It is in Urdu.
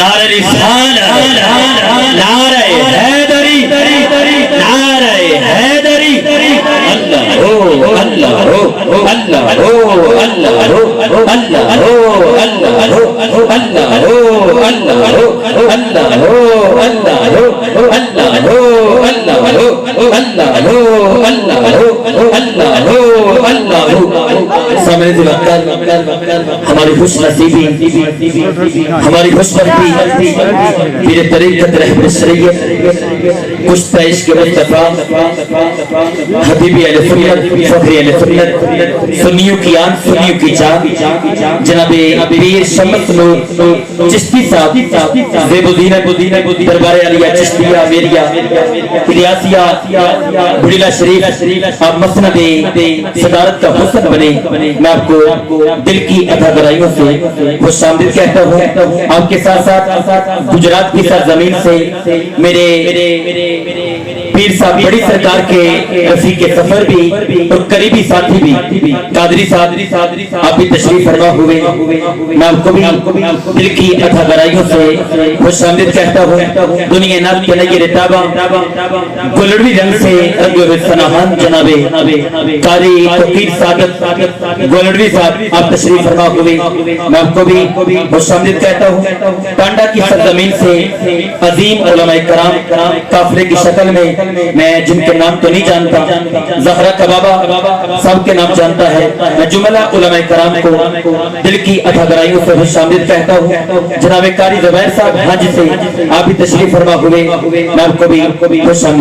نعرہ رسالت، نعرہ حیدری، نعرہ حیدری، اللہ ہو اللہ ہو اللہ ہو اللہ ہو اللہ ہو اللہ ہو اللہ ہو اللہ ہو اللہ ہو اللہ ہو اللہ ہو اللہ ہو اللہ ہو اللہ ہو اللہ ہو اللہ ہو سامنے سے ہماری خوش نصیبی، ہماری خوش نصیبی میرے طریقت رہبر شریعت کشتہ عشق مصطفیٰ حبیبی اہل سنت فخری اہل سنت سنیوں کی آن سنیوں کی جان جناب پیر شمس نور چشتی صاحب زیب الدین دربار علیہ چشتیہ میریہ الیاسیہ بڑیلہ شریف آپ مسند صدارت کا حسن بنے. میں آپ کو دل کی عطا گرائیوں سے خوش آمدید کہتا ہوں. آپ کے ساتھ ساتھ گجرات کی سرزمین سے میرے پیر صاحب بڑی سرکار کے رفیق سفر بھی اور قریبی ساتھی بھی قادری صاحب آپ بھی تشریف فرما ہوئے. میں آپ کو بھی دل کی عطا گرائیوں سے خوش آمدید کہتا ہوں. دنیا ناب کے نئی رتابہ گلڑوی رنگ سے رنگ و سناہان جناب قاری توقیر سعادت گلڑوی صاحب آپ تشریف فرما ہوئے. میں آپ کو بھی خوش آمدید کہتا ہوں. ٹانڈا کی سرزمین سے عظیم علماء کرام قافلے کی شکل میں جن کے نام تو نہیں جانتا زہرا کبابا سب کے نام جانتا ہے. میں جملہ علماء کرام کو دل کی عطا گرائیوں سے خوش آمدید کہتا ہوں. جناب قاری زبیر صاحب حاجی سے آپ بھی تشریف فرما ہوئے. میں آپ کو بھی خوش آمدید